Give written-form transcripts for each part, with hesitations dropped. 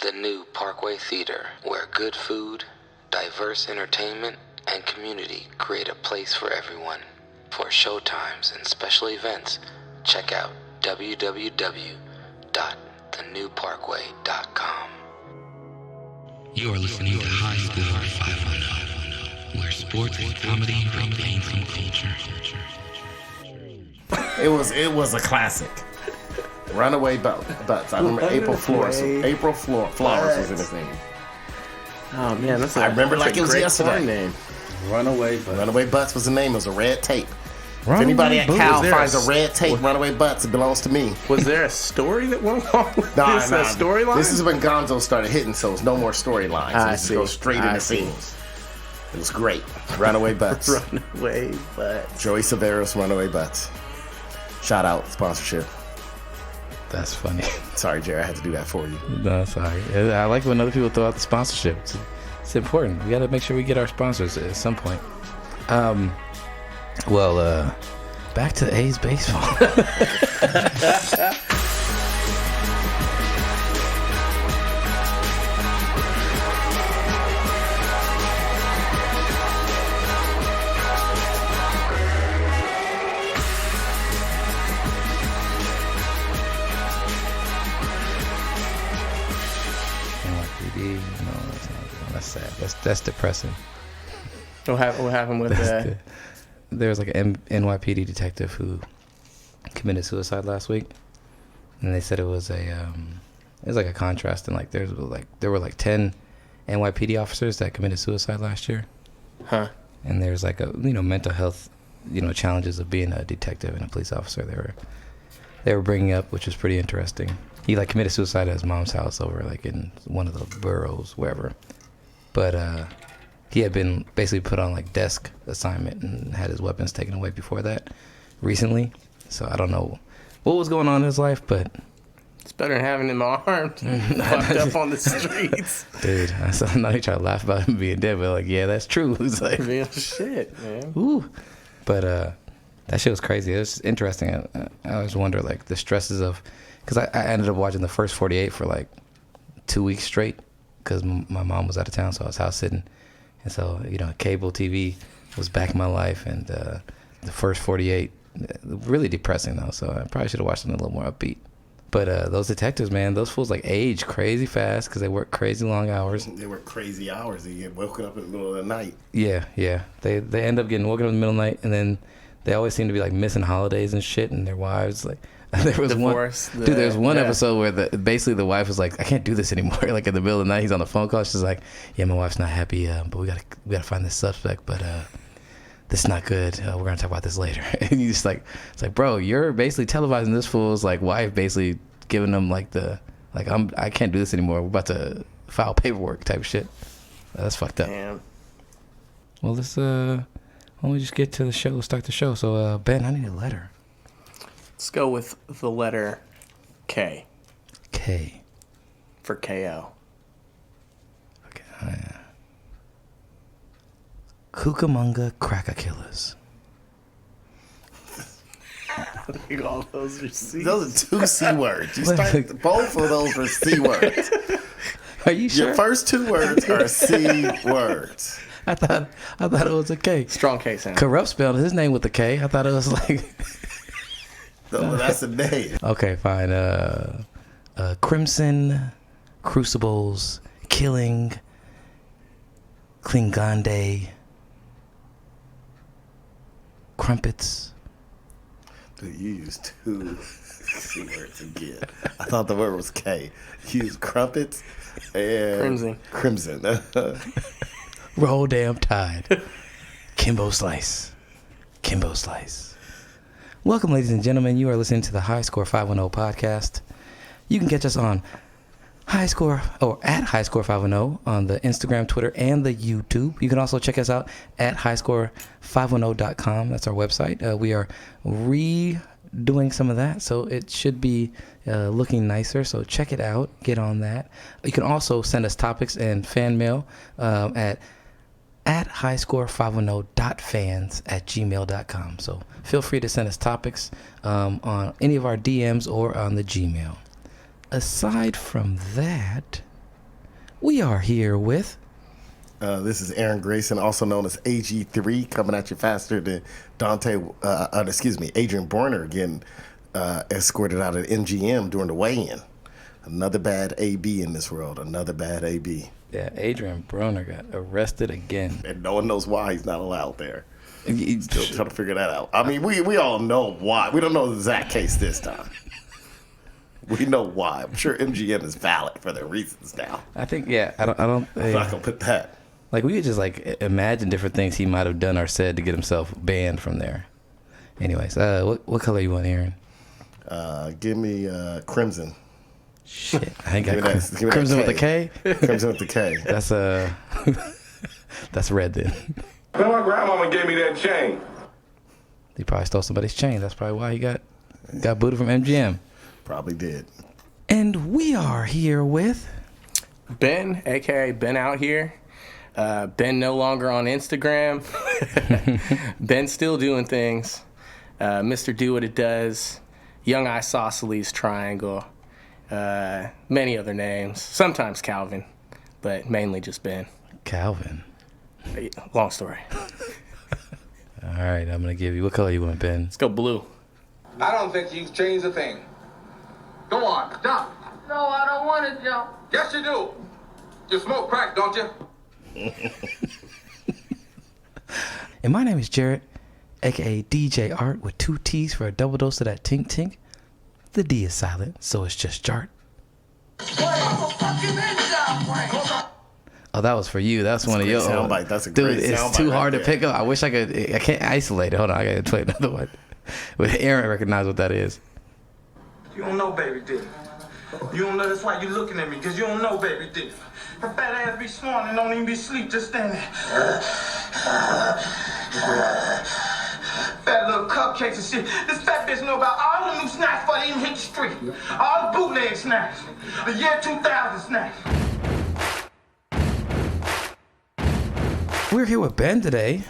the new Parkway Theater, where good food, diverse entertainment, and community create a place for everyone. For showtimes and special events, check out www.thenewparkway.com. You are listening to High Score 510, where sports and comedy remain some culture. It was a classic. Runaway Butts. I remember April Flowers was in his name. Oh man, I remember like it was yesterday. Name. Runaway Butts was the name. It was a red tape. Runaway if anybody at Cal finds a red tape, what? Runaway Butts, it belongs to me. Was there a story that went along with this storyline? This is when Gonzo started hitting, so it's no more storylines. So this goes straight into scenes. It was great. Runaway Butts. Runaway Butts. Joey Severos, Runaway Butts. Shout out, sponsorship. That's funny. Sorry, Jerry, I had to do that for you. No, sorry. I like when other people throw out the sponsorship. It's important. We got to make sure we get our sponsors at some point. Back to A's baseball. That's sad. That's depressing. What happened with that? There was like an NYPD detective who committed suicide last week, and they said it was like a contrast, and there were 10 NYPD officers that committed suicide last year. Huh. And there's mental health challenges of being a detective and a police officer they were bringing up, which was pretty interesting. He committed suicide at his mom's house over in one of the boroughs, wherever. But he had been basically put on desk assignment and had his weapons taken away before that recently. So I don't know what was going on in his life, but it's better than having him armed, fucked up on the streets. Dude, I'm not even trying to laugh about him being dead, but yeah, that's true. It's real shit, man. Ooh. But that shit was crazy. It was interesting. I always wonder the stresses of, because I ended up watching the first 48 for 2 weeks straight because my mom was out of town, so I was house sitting. And so, cable TV was back in my life, and the first 48, really depressing though, so I probably should have watched them a little more upbeat. But those detectives, man, those fools age crazy fast because they work crazy long hours. They work crazy hours. They get woken up in the middle of the night. Yeah. They end up getting woken up in the middle of the night, and then they always seem to be missing holidays and shit, and their wives there was there's one episode where basically the wife was like, I can't do this anymore. In the middle of the night, he's on the phone call. She's like, yeah, my wife's not happy, but we gotta find this suspect, but this is not good. We're gonna talk about this later. And you just it's bro, you're basically televising this fool's wife basically giving them I can't do this anymore. We're about to file paperwork type shit. That's fucked up. Damn. Well, let's why don't we just get to the show, start the show. So Ben, I need a letter. Let's go with the letter K. K. For KO. Okay. Cucamonga Cracker Killers. All those are C. Those are two C words. Both of those are C words. Are you sure? Your first two words are C words. I thought it was a K. Strong K sound. Corrupt spelled his name with a K. I thought it was No, that's a name. Okay, fine. Crimson, Crucibles, Killing, Klingande, Crumpets. Dude, you used two C words again. I thought the word was K. You used crumpets and crimson. Roll damn tide. Kimbo Slice. Welcome, ladies and gentlemen. You are listening to the High Score 510 podcast. You can catch us on High Score or at High Score 510 on the Instagram, Twitter, and the YouTube. You can also check us out at highscore510.com. That's our website. We are redoing some of that, so it should be looking nicer. So check it out. Get on that. You can also send us topics and fan mail at highscore510.fans@gmail.com. So feel free to send us topics on any of our DMs or on the Gmail. Aside from that, we are here with... This is Aaron Grayson, also known as AG3, coming at you faster than Adrian Borner getting escorted out of MGM during the weigh-in. Another bad AB in this world. Another bad AB. Yeah, Adrian Broner got arrested again. And no one knows why he's not allowed there. Still trying to figure that out. I mean, we all know why. We don't know the exact case this time. We know why. I'm sure MGM is valid for their reasons now. I think, yeah, I'm not gonna put that. Like, we could just, like, imagine different things he might have done or said to get himself banned from there. Anyways, what color you want, Aaron? Give me crimson. Shit, I ain't got crimson with a K. Crimson with the K. That's red then. Well, my grandmama gave me that chain. He probably stole somebody's chain. That's probably why he got booted from MGM. Probably did. And we are here with Ben, aka Ben Out Here. Ben no longer on Instagram. Ben still doing things. Mr. Do What It Does. Young Isosceles Triangle. Many other names. Sometimes Calvin, but mainly just Ben. Calvin. Long story. All right, I'm going to give you... What color you want, Ben? Let's go blue. I don't think you've changed a thing. Go on, jump. No, I don't want to jump. Yes, you do. You smoke crack, don't you? And my name is Jarrett, a.k.a. DJartt, with 2 T's for a double dose of that tink tink. The D is silent, so it's just Jartt. Oh, that was for you. That's one of your soundbite. That's a dude. Great It's too hard to pick up. I wish I could. I can't isolate it. Hold on, I gotta play another one. But Aaron recognized what that is. You don't know, baby D. You don't know. That's why you looking at me, because you don't know, baby D. Her fat ass be snoring and don't even be asleep, just standing there. Fat little cupcakes and shit. This fat bitch know about all the new snacks before they even hit the street. All the bootleg snacks. The year 2000 snacks. We're here with Ben today.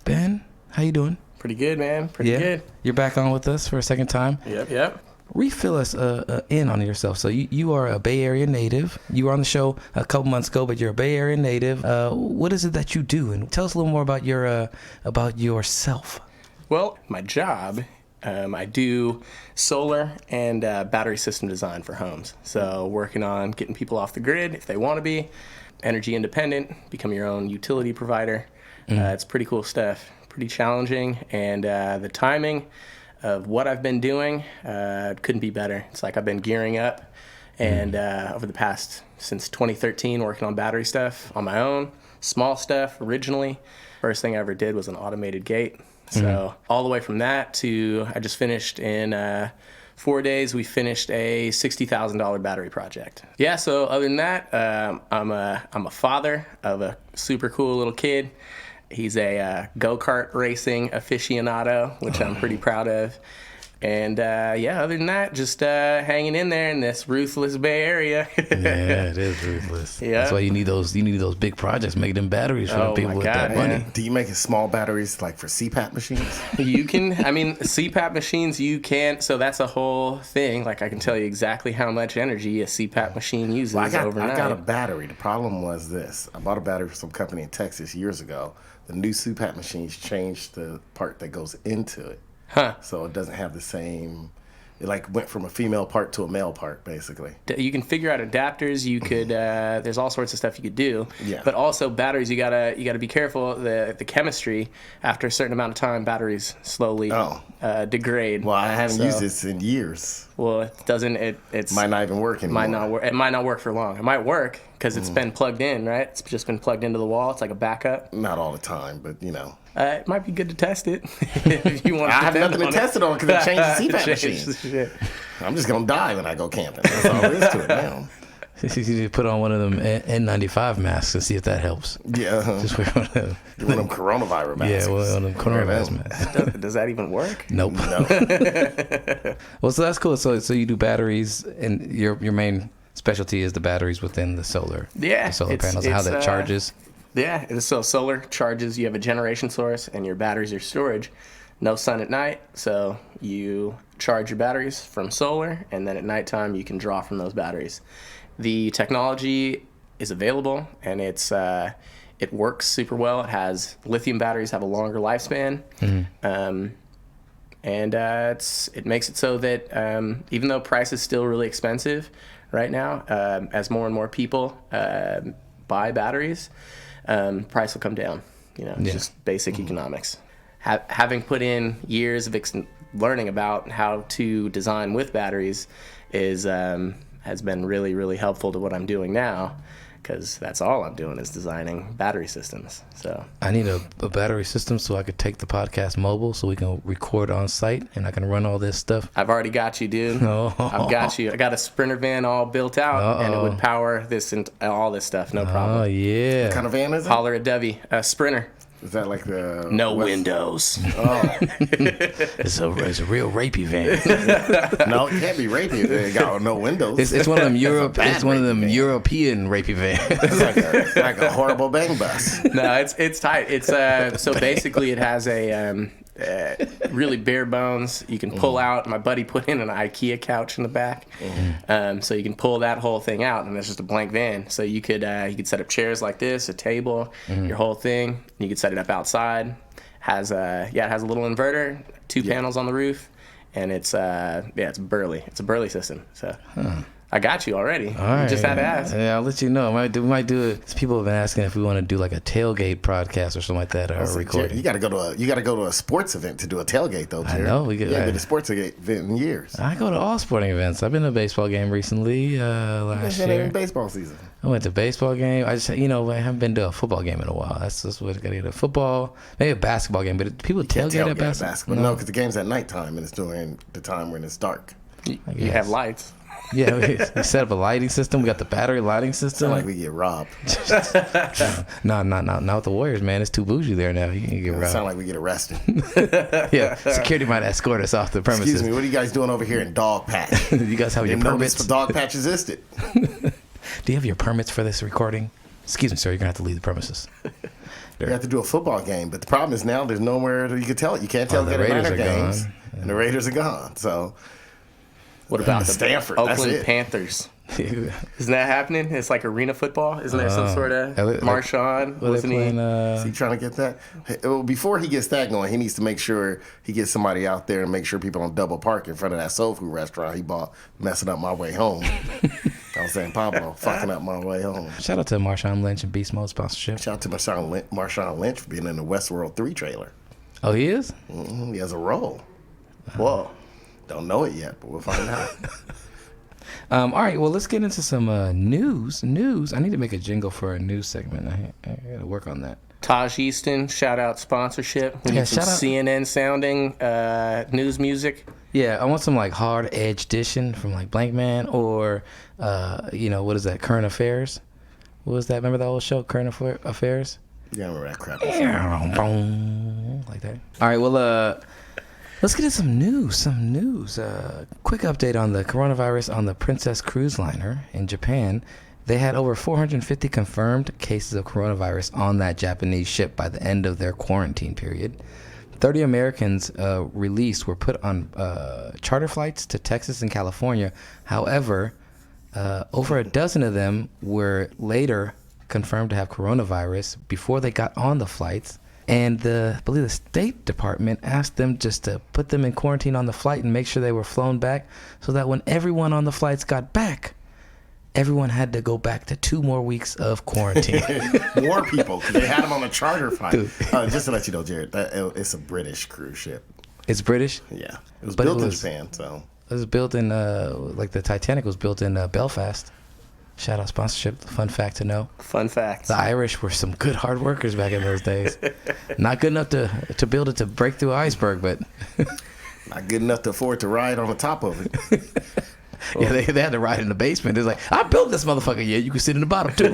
Ben, how you doing? Pretty good, man. Pretty good. You're back on with us for a second time. Yep. Refill us in on yourself. So you are a Bay Area native. You were on the show a couple months ago, but you're a Bay Area native. What is it that you do? And tell us a little more about yourself. Well, my job, I do solar and battery system design for homes. So working on getting people off the grid if they want to be, energy independent, become your own utility provider. It's pretty cool stuff, pretty challenging, and the timing of what I've been doing couldn't be better. It's like I've been gearing up, and over the past, since 2013, working on battery stuff on my own, small stuff originally. First thing I ever did was an automated gate. So all the way from that to, I just finished in 4 days, we finished a $60,000 battery project. Yeah, so other than that, I'm a father of a super cool little kid. He's a go-kart racing aficionado, which I'm pretty proud of. And other than that, just hanging in there in this ruthless Bay Area. Yeah, it is ruthless. Yeah. That's why you need those big projects, making them batteries for the people with that money. Do you make small batteries like for CPAP machines? You can, CPAP machines, you can't, so that's a whole thing. Like, I can tell you exactly how much energy a CPAP machine uses overnight. I got a battery. The problem was this. I bought a battery from some company in Texas years ago. The new CPAP machines changed the part that goes into it. So it doesn't have the same. It went from a female part to a male part, basically. You can figure out adapters. You could. There's all sorts of stuff you could do. Yeah. But also batteries. You gotta be careful. The chemistry. After a certain amount of time, batteries slowly degrade. Well, I haven't used this in years. Well, it doesn't. It's might not even work anymore. Might not work. It might not work for long. It might work because it's been plugged in, right? It's just been plugged into the wall. It's like a backup. Not all the time, but you know. It might be good to test it if you want to. I have nothing to test it on because it changes CPAP machines. I'm just gonna die when I go camping. That's all there is to it now. You put on one of them N95 masks and see if that helps. Yeah. Just wear one of them. One of them coronavirus masks. Yeah, one of them coronavirus masks. Does that even work? Nope. No. Well, so that's cool. So you do batteries, and your main specialty is the batteries within the solar. Yeah. The solar panels, how that charges. Yeah, so solar charges, you have a generation source, and your batteries are storage. No sun at night, so you charge your batteries from solar, and then at nighttime you can draw from those batteries. The technology is available, and it works super well. It has lithium batteries have a longer lifespan, and it makes it so that even though price is still really expensive right now, as more and more people buy batteries, price will come down. Just basic economics. Having put in years of learning about how to design with batteries has been really, really helpful to what I'm doing now, because that's all I'm doing is designing battery systems. So I need a battery system so I could take the podcast mobile so we can record on site and I can run all this stuff. I've already got you, dude. Oh. I've got you. I got a Sprinter van all built out, and it would power this and all this stuff, no problem. Oh, yeah. What kind of van is it? Holler at Debbie. Sprinter. Is that like the... No windows. Oh. It's a real rapey van. No, it can't be rapey. It got no windows. It's one of them It's one of them European rapey vans. It's like a horrible bang bus. No, it's tight. It's so basically it has a really bare bones. You can pull out. My buddy put in an IKEA couch in the back, so you can pull that whole thing out, and it's just a blank van. So you could set up chairs like this, a table, your whole thing. You could set it up outside. It has a little inverter, two panels on the roof, and it's burly. It's a burly system. So. I got you already. All right. You just had to ask. Yeah, I'll let you know. We might do it. People have been asking if we want to do like a tailgate podcast or something like that, or recording. You got to go to a sports event to do a tailgate, though, Jared. I know. You haven't been to a sports event in years. I go to all sporting events. I've been to a baseball game recently last year. Baseball season. I went to a baseball game. I just, I haven't been to a football game in a while. That's what I got to get. A football, maybe a basketball game. But people tailgate at basketball. No, because the game's at nighttime and it's during the time when it's dark. You have lights. Yeah, we set up a lighting system. We got the battery lighting system. Sound like we get robbed. No, not with the Warriors, man. It's too bougie there now. You can get robbed. Sound like we get arrested. Yeah, security might escort us off the premises. Excuse me, what are you guys doing over here in Dog Patch? You guys have your permits? The Dog Patch existed. Do you have your permits for this recording? Excuse me, sir. You're gonna have to leave the premises. You have to do a football game, but the problem is now there's nowhere that you can tell it. You can't tell the Raiders are games, gone. And the Raiders are gone. So. What about the Stanford? Oakland Panthers? Isn't that happening? It's like arena football. Isn't there some sort of Marshawn? Wasn't he? Is he trying to get that? Well, before he gets that going, he needs to make sure he gets somebody out there and make sure people don't double park in front of that soul food restaurant he bought, messing up my way home. I was saying Pablo, fucking up my way home. Shout out to Marshawn Lynch and Beast Mode sponsorship. Shout out to Marshawn Lynch for being in the Westworld 3 trailer. Oh, he is? Mm-hmm. He has a role. Whoa. Don't know it yet, but we'll find out. All right, well, let's get into some news. I need to make a jingle for a news segment. I got to work on that. Taj Easton, shout out sponsorship. We need some CNN sounding news music. Yeah, I want some like hard edge dishing from like Blank Man or, what is that, Current Affairs? What was that? Remember that old show, Current Affairs? Yeah, I remember that crap. Like that. All right, well, let's get into some news. Quick update on the coronavirus on the Princess Cruise liner in Japan. They had over 450 confirmed cases of coronavirus on that Japanese ship by the end of their quarantine period. 30 Americans released were put on charter flights to Texas and California. However, over a dozen of them were later confirmed to have coronavirus before they got on the flights. And I believe the State Department asked them just to put them in quarantine on the flight and make sure they were flown back so that when everyone on the flights got back, everyone had to go back to 2 more weeks of quarantine. More people, because they had them on a charter flight. Just to let you know, Jared, it's a British cruise ship. It's British? Yeah. It was built in Japan, so. It was built in, like the Titanic was built in Belfast. Shout out sponsorship. Fun fact to know. Fun fact. The Irish were some good hard workers back in those days. Not good enough to build it to break through an iceberg, but. Not good enough to afford to ride on the top of it. Yeah, they had to ride in the basement. It's like, I built this motherfucker. Yeah, you can sit in the bottom too.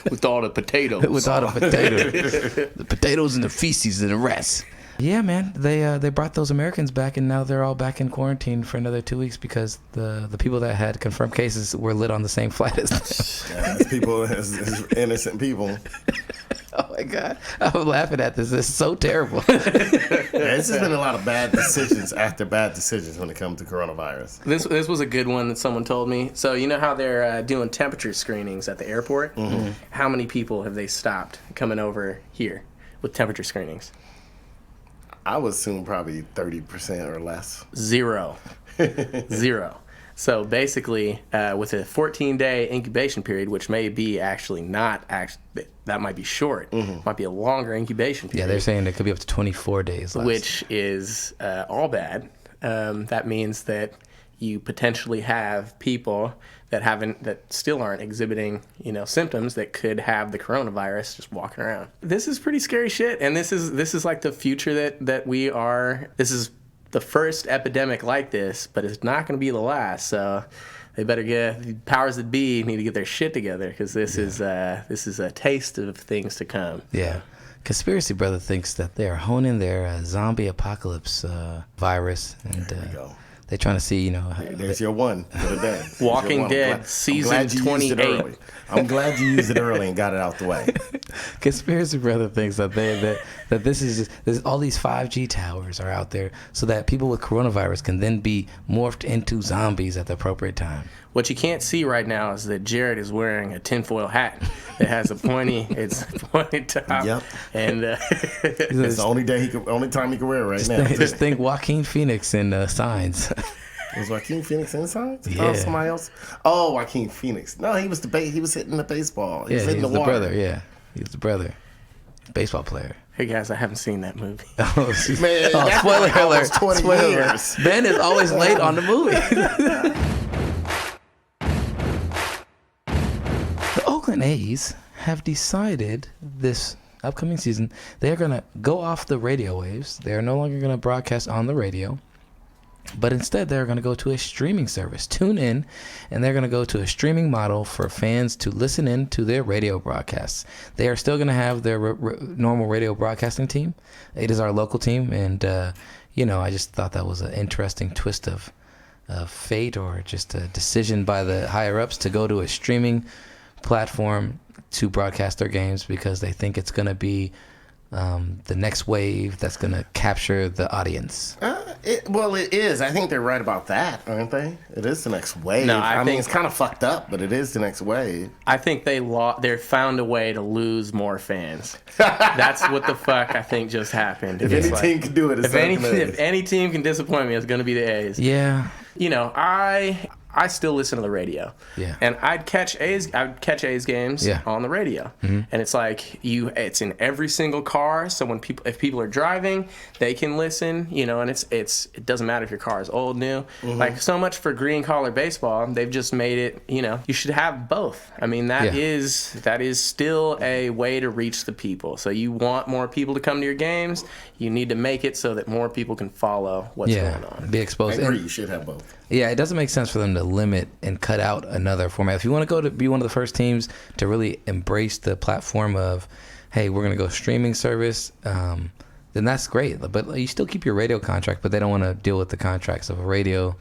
With all the potatoes. With all the potatoes. The potatoes and the feces and the rest. Yeah, man. They brought those Americans back, and now they're all back in quarantine for another 2 weeks because the people that had confirmed cases were lit on the same flight as them. As people, as innocent people. Oh, my God. I'm laughing at this. It's so terrible. It's just been a lot of bad decisions after bad decisions when it comes to coronavirus. This was a good one that someone told me. So you know how they're doing temperature screenings at the airport? Mm-hmm. How many people have they stopped coming over here with temperature screenings? I would assume probably 30% or less. Zero. So basically, with a 14-day incubation period, which may be actually not that might be short, might be a longer incubation period. Yeah, they're saying it could be up to 24 days less. Which is all bad. That means that you potentially have people that still aren't exhibiting, symptoms that could have the coronavirus just walking around. This is pretty scary shit, and this is like the future that we are. This is the first epidemic like this, but it's not going to be the last. So they better the powers that be need to get their shit together, because this is a taste of things to come. Yeah. Conspiracy Brother thinks that they are honing their zombie apocalypse virus, and there we go. They're trying to see, There's your one for the day. Walking Dead, season 28. I'm glad you used it early and got it out the way. Conspiracy Brother thinks that that this is all these 5G towers are out there so that people with coronavirus can then be morphed into zombies at the appropriate time. What you can't see right now is that Jarrett is wearing a tinfoil hat that has a pointy top. Yep. And it's the only time he can wear it right now. Just think Joaquin Phoenix in Signs. Was Joaquin Phoenix in Signs? Yeah. Somebody else? Oh, Joaquin Phoenix. No, he was he was hitting the baseball. He was hitting he's the water. brother. Yeah, he's the brother. Baseball player. Hey guys, I haven't seen that movie. Man, spoiler alert! 20 years. Ben is always late on the movie. The Oakland A's have decided this upcoming season they are going to go off the radio waves. They are no longer going to broadcast on the radio, but instead they're going to go to a streaming service. Tune in, and they're going to go to a streaming model for fans to listen in to their radio broadcasts. They are still going to have their normal radio broadcasting team. It is our local team, and I just thought that was an interesting twist of fate, or just a decision by the higher ups to go to a streaming platform to broadcast their games, because they think it's going to be the next wave that's going to capture the audience. It is. I think they're right about that, aren't they? It is the next wave. No, I mean, it's kind of fucked up, but it is the next wave. I think they found a way to lose more fans. That's what the fuck I think just happened. If any team can do it, if any team can disappoint me, it's going to be the A's. Yeah. I still listen to the radio. Yeah. And I'd catch A's games on the radio. Mm-hmm. And it's like it's in every single car, so if people are driving, they can listen, and it doesn't matter if your car is old, new. Mm-hmm. Like, so much for green collar baseball, they've just made it, you should have both. I mean, that is still a way to reach the people. So you want more people to come to your games, you need to make it so that more people can follow what's going on. Be exposed. I agree, you should have both. Yeah, it doesn't make sense for them to limit and cut out another format. If you want to go to be one of the first teams to really embrace the platform of, hey, we're going to go streaming service, then that's great. But you still keep your radio contract, but they don't want to deal with the contracts of a radio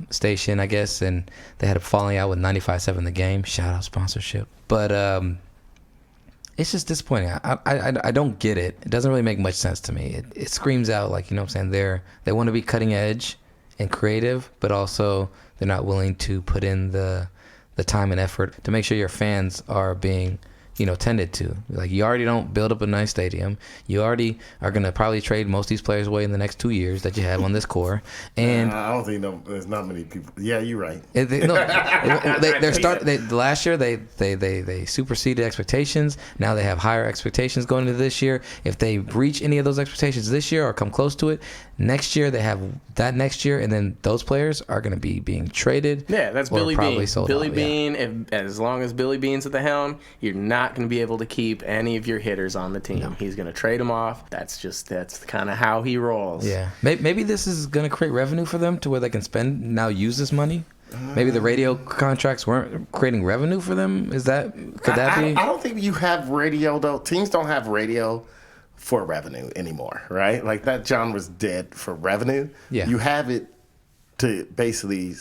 station, I guess. And they had a falling out with 95.7 The Game. Shout out sponsorship. But it's just disappointing. I don't get it. It doesn't really make much sense to me. It screams out like, what I'm saying, they want to be cutting edge and creative, but also they're not willing to put in the time and effort to make sure your fans are being tended to. Like, you already don't build up a nice stadium. You already are going to probably trade most of these players away in the next 2 years that you have on this core. And I don't think there's not many people. Yeah, you're right. Last year they superseded expectations. Now they have higher expectations going into this year. If they reach any of those expectations this year or come close to it, next year they have that next year, and then those players are going to be being traded. Yeah, that's Billy Bean. Billy Bean, as long as Billy Bean's at the helm, you're not going to be able to keep any of your hitters on the team. No. He's going to trade them off. That's kind of how he rolls. Yeah. Maybe this is going to create revenue for them to where they can use this money. Maybe the radio contracts weren't creating revenue for them. Could that be? I don't think you have radio, though. Teams don't have radio for revenue anymore, right? Like, that genre's dead for revenue. Yeah. You have it to basically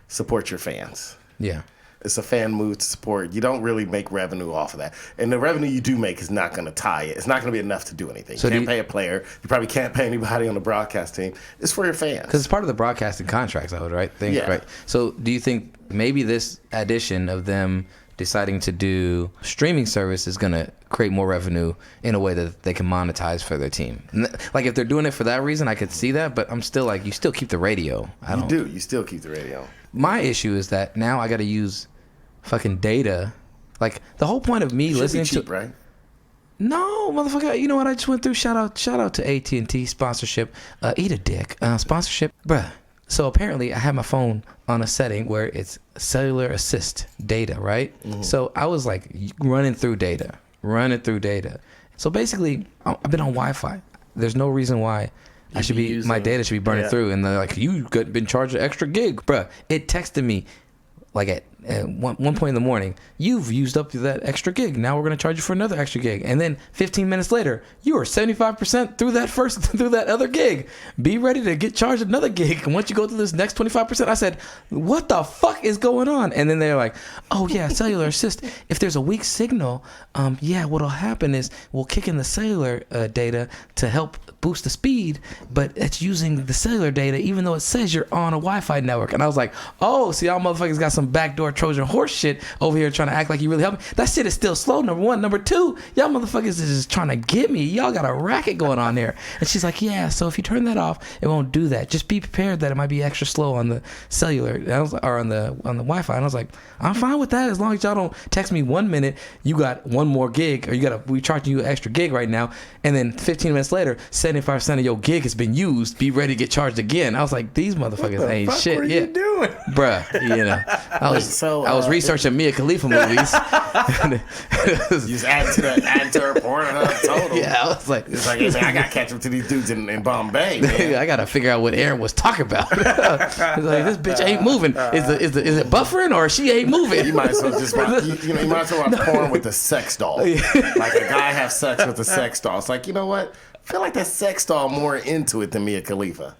support your fans. Yeah. It's a fan move to support. You don't really make revenue off of that. And the revenue you do make is not going to tie it. It's not going to be enough to do anything. So you can't pay a player. You probably can't pay anybody on the broadcast team. It's for your fans. Because it's part of the broadcasting contracts, I would think. Yeah. Right. So do you think maybe this addition of them deciding to do streaming service is going to create more revenue in a way that they can monetize for their team? Like if they're doing it for that reason, I could see that, but I'm still like, you still keep the radio. You still keep the radio. My issue is that now I got to use fucking data. Like the whole point of me listening cheap, to, right? No, motherfucker. You know what I just went through? Shout out to AT&T sponsorship. Eat a dick. Sponsorship, bruh. So apparently I have my phone on a setting where it's cellular assist data, right? Mm-hmm. So I was like running through data. So basically I've been on Wi-Fi. There's no reason why my data should be burning through. And they're like, you've been charged an extra gig. Bruh, it texted me like at one point in the morning, you've used up that extra gig. Now we're going to charge you for another extra gig. And then 15 minutes later, you are 75% through that other gig. Be ready to get charged another gig. And once you go through this next 25%, I said, what the fuck is going on? And then they're like, oh yeah, cellular assist. If there's a weak signal, what'll happen is we'll kick in the cellular data to help boost the speed, but it's using the cellular data even though it says you're on a Wi-Fi network. And I was like, oh, see, y'all motherfuckers got some backdoor Trojan horse shit over here trying to act like you really help me. That shit is still slow, number one. Number two, y'all motherfuckers is just trying to get me. Y'all got a racket going on there. And she's like, yeah, so if you turn that off, it won't do that. Just be prepared that it might be extra slow on the cellular or on the Wi-Fi. And I was like, I'm fine with that as long as y'all don't text me 1 minute, you got one more gig, or we charging you an extra gig right now, and then 15 minutes later, 75% of your gig has been used. Be ready to get charged again. I was like, these motherfuckers ain't shit. What are you doing, bruh? You know, I was researching Mia Khalifa movies. You just add to her Pornhub total. Yeah, I was like, it's like I got to catch up to these dudes in Bombay. Man. I got to figure out what Aaron was talking about. It's like, this bitch ain't moving. Is it buffering or she ain't moving? You might as well just watch, you might as well watch porn with a sex doll. Like a guy have sex with a sex doll. It's like, you know what? I feel like that sex doll more into it than Mia Khalifa.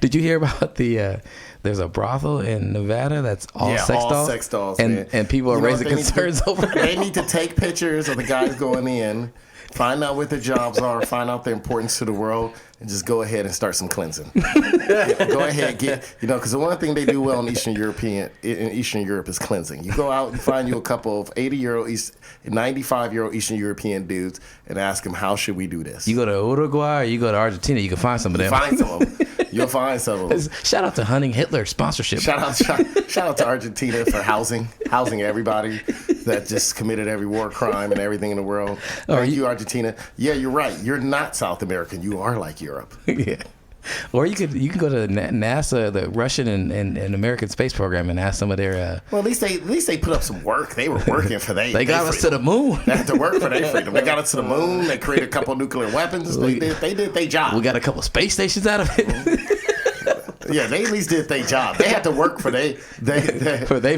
Did you hear about there's a brothel in Nevada that's all sex dolls, and people are raising concerns over it. They need to take pictures of the guys going in, find out what their jobs are, find out their importance to the world, and just go ahead and start some cleansing. Go ahead, because the one thing they do well in Eastern Europe is cleansing. You go out and find you a couple of 80-year-old, 95-year-old Eastern European dudes and ask them, how should we do this? You go to Uruguay or you go to Argentina, you can find some of them. You'll find some of them. Shout out to Hunting Hitler sponsorship. Shout out to Argentina for housing everybody that just committed every war crime and everything in the world. Thank you, Argentina. Yeah, you're right. You're not South American. You are like Europe. Yeah. Or you can go to NASA, the Russian and American space program, and ask some of their. Well, at least they put up some work. They were working for they got us to the moon. They had to work for their freedom. They got us to the moon. They created a couple of nuclear weapons. They did their job. We got a couple space stations out of it. Yeah, they at least did their job. They had to work for their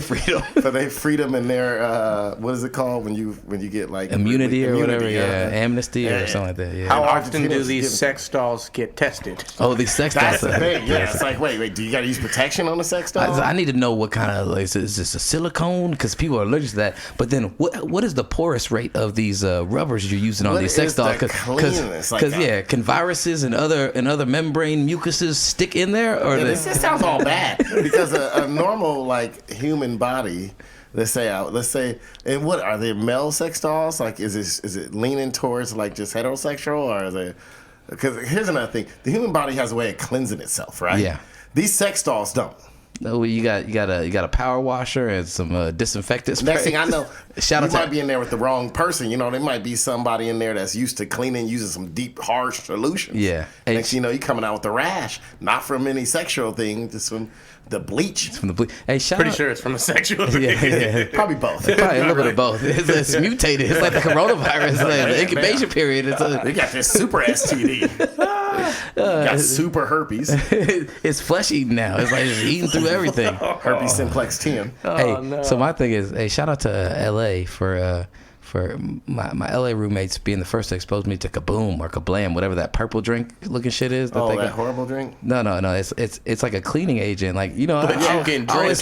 freedom, for their freedom and their what is it called when you get like immunity or whatever, amnesty or something like that. Yeah. How often do these sex dolls get tested? Oh, these sex dolls. That's the thing. Yeah, it's like wait, do you got to use protection on the sex doll? I need to know what kind of is this a silicone? Because people are allergic to that. But then what is the porous rate of these rubbers you're using on these sex dolls? Because can viruses and other membrane mucuses stick in there or? This sounds all bad because a normal like human body, let's say, and what are they, male sex dolls? Like, is it leaning towards like just heterosexual, or is it? Because here's another thing: the human body has a way of cleansing itself, right? Yeah. These sex dolls don't. No, you got a power washer and some disinfectant spray. Next thing I know, you might be in there with the wrong person. You know, there might be somebody in there that's used to cleaning using some deep, harsh solutions. Yeah. Next thing you know, you're coming out with a rash, not from any sexual thing, just from the bleach. It's from the bleach. Hey, pretty sure it's from a sexual thing. Yeah. Probably both. Probably a little bit of both. It's mutated. It's like the coronavirus. The incubation period. They got this super STD. Got super herpes. It's flesh eating now. It's like it's eating through everything. Herpes simplex 10. So my thing is, hey, shout out to LA for for my LA roommates being the first to expose me to Kaboom or Kablam, whatever that purple drink looking shit is. That horrible drink? No. It's like a cleaning agent. Like, you know, I always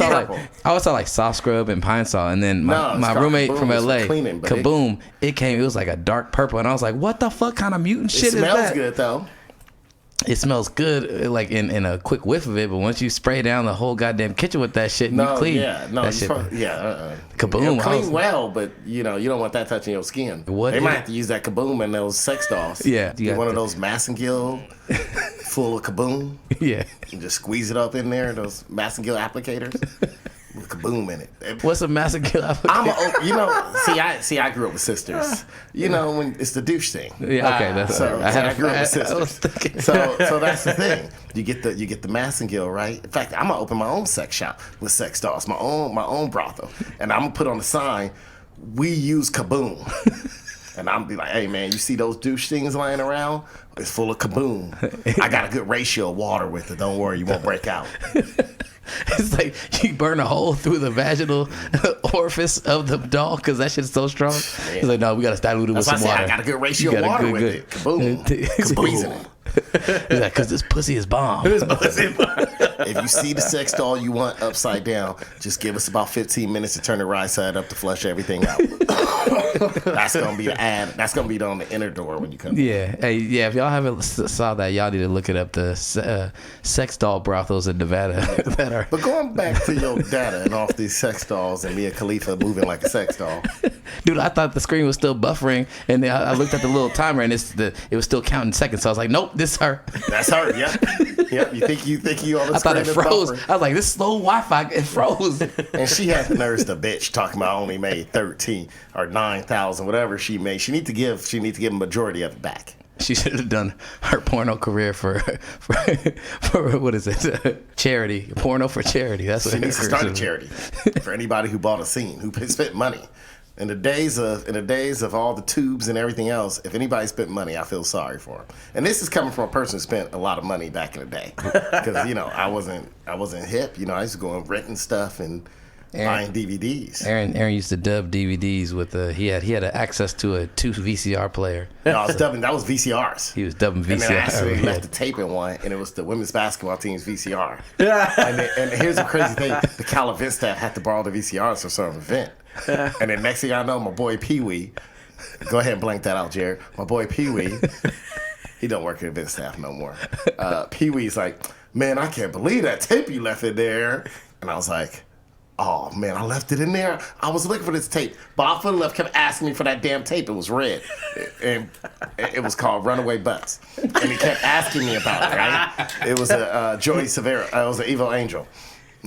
saw like soft scrub and pine Sol, and then my roommate from LA, Kaboom, it was like a dark purple, and I was like, what the fuck kind of mutant shit is that? It smells good though. It smells good, like in a quick whiff of it, but once you spray down the whole goddamn kitchen with that shit, and you clean. Kaboom. Clean well, but you don't want that touching your skin. They might have to use that Kaboom in those sex dolls. Yeah, get one of those Massengill full of Kaboom. Yeah, and just squeeze it up in there. Those Massengill applicators. With Kaboom in it. What's a Massengill applicator? I grew up with sisters. When it's the douche thing. Yeah, okay. I grew up with sisters. So that's the thing. You get the Massengill, right? In fact, I'm gonna open my own sex shop with sex dolls, my own brothel, and I'm gonna put on the sign, "We use Kaboom." And I'm be like, hey man, you see those douche things lying around? It's full of Kaboom. I got a good ratio of water with it. Don't worry, you won't break out. It's like you burn a hole through the vaginal orifice of the doll because that shit's so strong. Yeah. He's like, no, we got to dilute it with some water. I got a good ratio of water with it. Kaboom. Squeezing it. He's like, because this pussy is bomb. If you see the sex doll you want upside down, just give us about 15 minutes to turn the right side up to flush everything out. That's gonna be the ad. That's gonna be on the inner door when you come. Yeah, hey, yeah. If y'all haven't saw that, y'all need to look it up. The sex doll brothels in Nevada that are. But going back to your data and off these sex dolls and Mia Khalifa moving like a sex doll. Dude, I thought the screen was still buffering, and then I looked at the little timer, and it was still counting seconds. So I was like, nope, this is her. That's her. Yep. You think you on the I thought it froze. I was like, this slow Wi-Fi, it froze. And she had the nerves to bitch talking about only made 13 or 9,000, whatever she made. She need to give a majority of it back. She should have done her porno career for what is it? Charity. Porno for charity. That's what she needs to start a charity for anybody who bought a scene, who spent money. In the days of all the tubes and everything else, if anybody spent money, I feel sorry for them. And this is coming from a person who spent a lot of money back in the day, because I wasn't hip. I used to go and renting stuff and buying DVDs. Aaron used to dub DVDs with he had access to a 2 VCR player. No, I was dubbing. That was VCRs. He was dubbing VCR. And then I actually left the tape in one, and it was the women's basketball team's VCR. and here's the crazy thing: the Cal event staff had to borrow the VCRs for some event. And then next thing I know, my boy Pee Wee, go ahead and blank that out, Jared. My boy Pee Wee, he don't work at event staff no more. Pee Wee's like, man, I can't believe that tape you left in there. And I was like, oh man, I left it in there. I was looking for this tape. Bob for the left kept asking me for that damn tape. It was red, and it was called Runaway Butts. And he kept asking me about it. Right? It was a Joey Severa. It was an Evil Angel.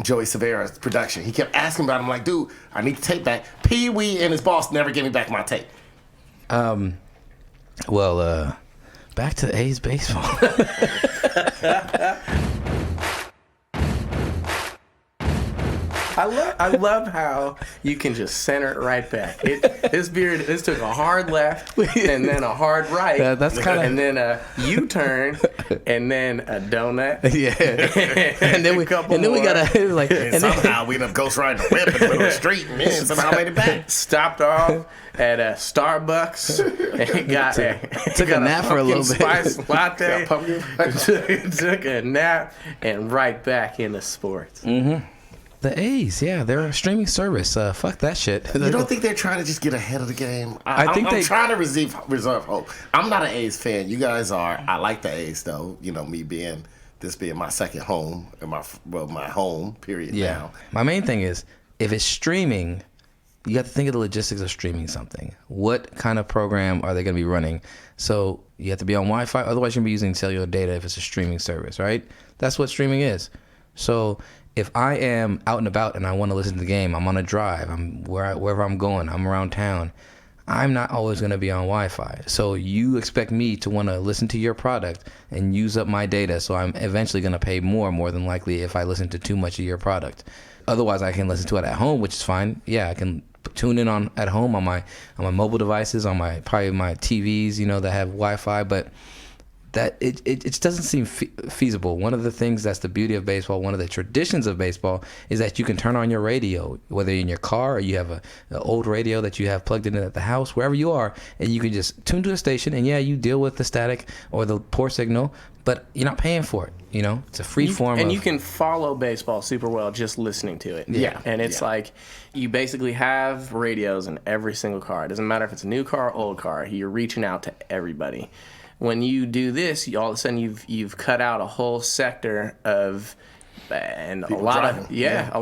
Joey Severa's production. He kept asking about it. I'm like, dude, I need the tape back. Pee Wee and his boss never gave me back my tape. Well, back to A's baseball. I love how you can just center it right back. This took a hard left and then a hard right. That's kind of, and then a U-turn and then a donut. Yeah. and then we gotta like. And somehow we ended up ghost riding a whip in the middle of the street and then somehow made it back. Stopped off at a Starbucks and took a nap for a little bit. Spice latte. Took a nap and right back into sports. Mm-hmm. The A's, yeah, they're a streaming service. Fuck that shit. You don't think they're trying to just get ahead of the game? I'm trying to reserve hope. I'm not an A's fan. You guys are. I like the A's though. Me being my second home and my home period. Yeah. Now. My main thing is if it's streaming, you have to think of the logistics of streaming something. What kind of program are they going to be running? So you have to be on Wi-Fi. Otherwise, you're going to be using cellular data if it's a streaming service, right? That's what streaming is. So if I am out and about and I want to listen to the game, I'm on a drive, I'm wherever I'm going, I'm around town, I'm not always going to be on Wi-Fi. So you expect me to want to listen to your product and use up my data, so I'm eventually going to pay more than likely if I listen to too much of your product. Otherwise, I can listen to it at home, which is fine. Yeah, I can tune in at home on my mobile devices, on my TVs, that have Wi-Fi, but that it just doesn't seem feasible. One of the things that's the beauty of baseball, one of the traditions of baseball, is that you can turn on your radio, whether you're in your car or you have an old radio that you have plugged in at the house, wherever you are, and you can just tune to a station, and yeah, you deal with the static or the poor signal, but you're not paying for it. You know, it's a free form. And you can follow baseball super well just listening to it. Yeah. And it's like you basically have radios in every single car. It doesn't matter if it's a new car or old car. You're reaching out to everybody. When you do this, all of a sudden you've cut out a whole sector of, and people a lot driving. A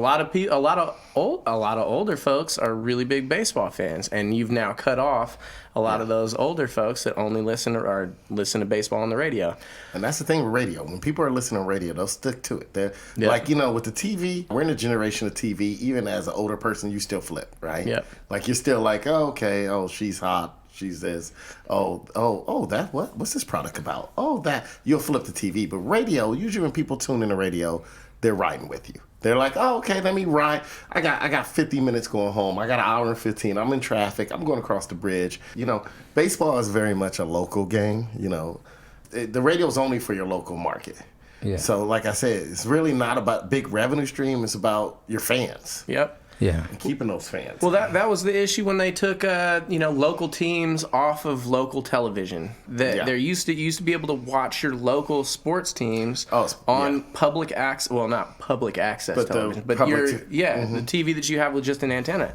lot of older folks are really big baseball fans, and you've now cut off a lot of those older folks that only listen to baseball on the radio. And that's the thing with radio. When people are listening to radio, they'll stick to it. They're like, you know, with the TV, we're in a generation of TV. Even as an older person, you still flip, right? Yeah. Like you're still like, oh, okay, oh, she's hot. She's this. Oh, that what? What's this product about? Oh, that. You'll flip the TV. But radio, usually when people tune in the radio, they're riding with you. They're like, oh, okay, let me ride. I got 50 minutes going home. I got an hour and 15. I'm in traffic. I'm going across the bridge. You know, baseball is very much a local game. You know, the radio's only for your local market. Yeah. So, like I said, it's really not about big revenue stream. It's about your fans. Yep. Yeah, and keeping those fans. Well, that was the issue when they took local teams off of local television. There used to be able to watch your local sports teams on public access. Well, not public access television, but the TV that you have with just an antenna,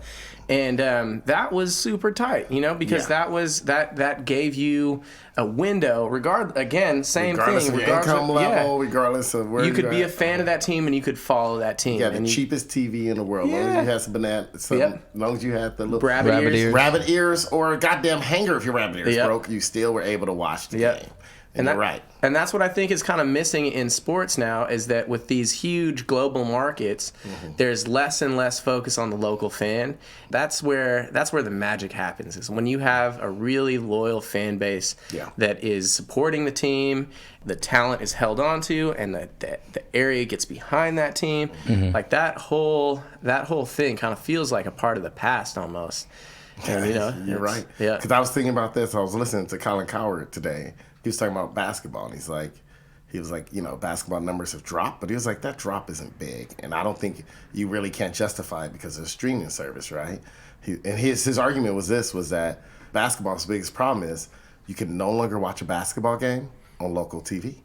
and that was super tight. You know, because that gave you a window. Regardless of your income level, regardless of where you could be a fan of that team and you could follow that team. Yeah, the cheapest TV in the world. As long as you had some bananas, as long as you had the little rabbit ears, or a goddamn hanger if your rabbit ears broke, you still were able to watch the game. And you're right. And that's what I think is kind of missing in sports now, is that with these huge global markets, there's less and less focus on the local fan. That's where the magic happens, is when you have a really loyal fan base that is supporting the team, the talent is held onto, and the area gets behind that team. Like that whole thing kind of feels like a part of the past almost. And, you know, you're right. Yeah. Because I was thinking about this. I was listening to Colin Cowherd today. He was talking about basketball, and he was like, you know, basketball numbers have dropped, but he was like, that drop isn't big, and I don't think you really can't justify it because of the streaming service, right? His argument was that basketball's biggest problem is you can no longer watch a basketball game on local TV.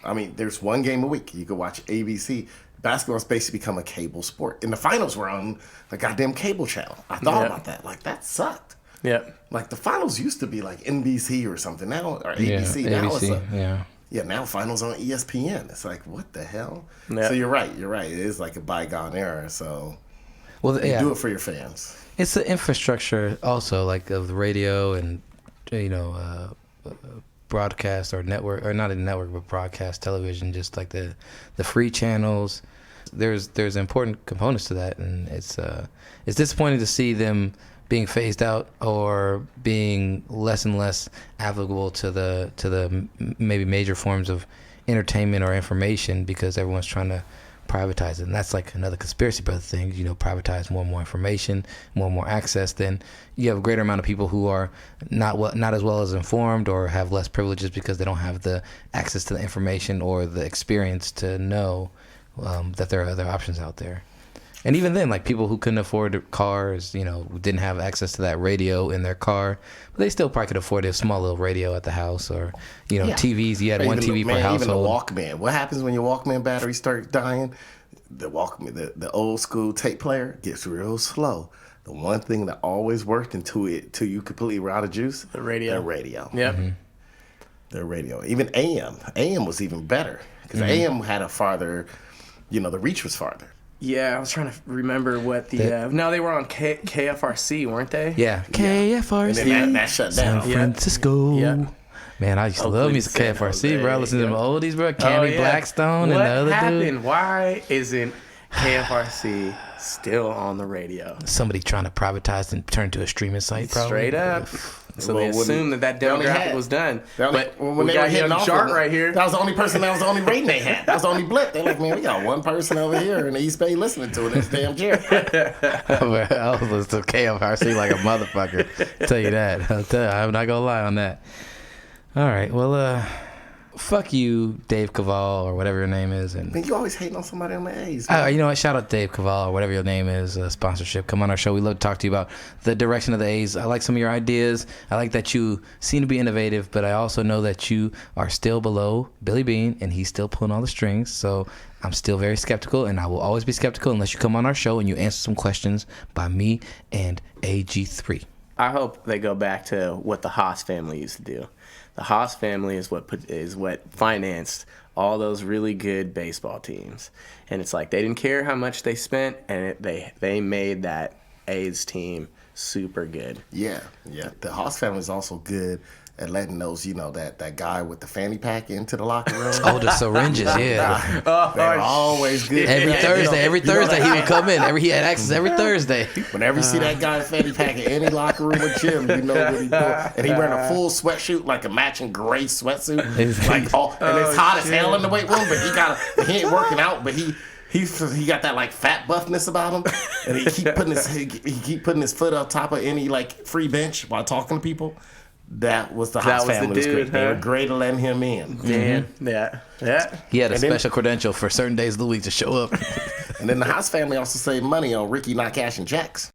I mean, there's one game a week. You could watch ABC. Basketball's basically become a cable sport, and the finals were on the goddamn cable channel. I thought about that. Like, that sucked. Yeah. Like, the finals used to be like NBC or something now, or ABC. Now it's now finals on ESPN. It's like, what the hell? Yeah. So you're right. It is like a bygone era. So you do it for your fans. It's the infrastructure also, like, of the radio and, you know, broadcast or network, or not a network, but broadcast television, just like the free channels. There's important components to that, and it's disappointing to see them being phased out or being less and less applicable to the maybe major forms of entertainment or information, because everyone's trying to privatize it. And that's like another conspiracy brother thing, you know, privatize more and more information, more and more access. Then you have a greater amount of people who are not as well as informed or have less privileges because they don't have the access to the information or the experience to know that there are other options out there. And even then, like, people who couldn't afford cars, you know, didn't have access to that radio in their car, but they still probably could afford a small little radio at the house, or, you know, TVs. You had one TV per household. Even the Walkman. What happens when your Walkman battery starts dying? The Walkman, the old school tape player, gets real slow. The one thing that always worked until you completely were out of juice, the radio. Yep. The radio. Even AM. AM was even better, because AM had a farther, you know, the reach was farther. Yeah, I was trying to remember what no, they were on KFRC, weren't they? Yeah, KFRC. And then that shut down. San Francisco. Yeah. Man, I used to love music KFRC, bro. Listen to them oldies, bro. Candy Blackstone and the other dude. What happened? Why isn't KFRC still on the radio? Somebody trying to privatize and turn to a streaming site, probably. Straight up. So they assumed that demographic was done. But when we got DJartt right here, that was the only person, that was the only rating they had. That was the only blip. They're like, man, we got one person over here in the East Bay listening to it. It's damn Jerry. I was listening to KFRC like a motherfucker. I'll tell you that. I'm not going to lie on that. All right. Well, fuck you, Dave Cavall, or whatever your name is. And Man, you always hating on somebody on the A's. you know what? Shout out Dave Cavall, or whatever your name is, sponsorship. Come on our show. We love to talk to you about the direction of the A's. I like some of your ideas. I like that you seem to be innovative, but I also know that you are still below Billy Bean, and he's still pulling all the strings. So I'm still very skeptical, and I will always be skeptical unless you come on our show and you answer some questions by me and AG3. I hope they go back to what the Haas family used to do. The Haas family is what financed all those really good baseball teams, and it's like they didn't care how much they spent, and they made that A's team super good. Yeah. The Haas family is also good at letting those, that guy with the fanny pack into the locker room. Oh, the syringes, yeah. They're always good. Every Thursday he would come in. He had access every Thursday. Whenever you see that guy in fanny pack in any locker room with Jim, you know what he's doing. And he wearing a full sweatsuit, like a matching gray sweatsuit. And it's hot as hell in the weight room, but he ain't working out, but he got that like fat buffness about him, and he keep putting his foot up top of any like free bench while talking to people. That was the Haas family. The dude, They were great at letting him in. Man, yeah. He had a special credential for certain days of the week to show up. And then the Haas family also saved money on Ricky not cashing checks.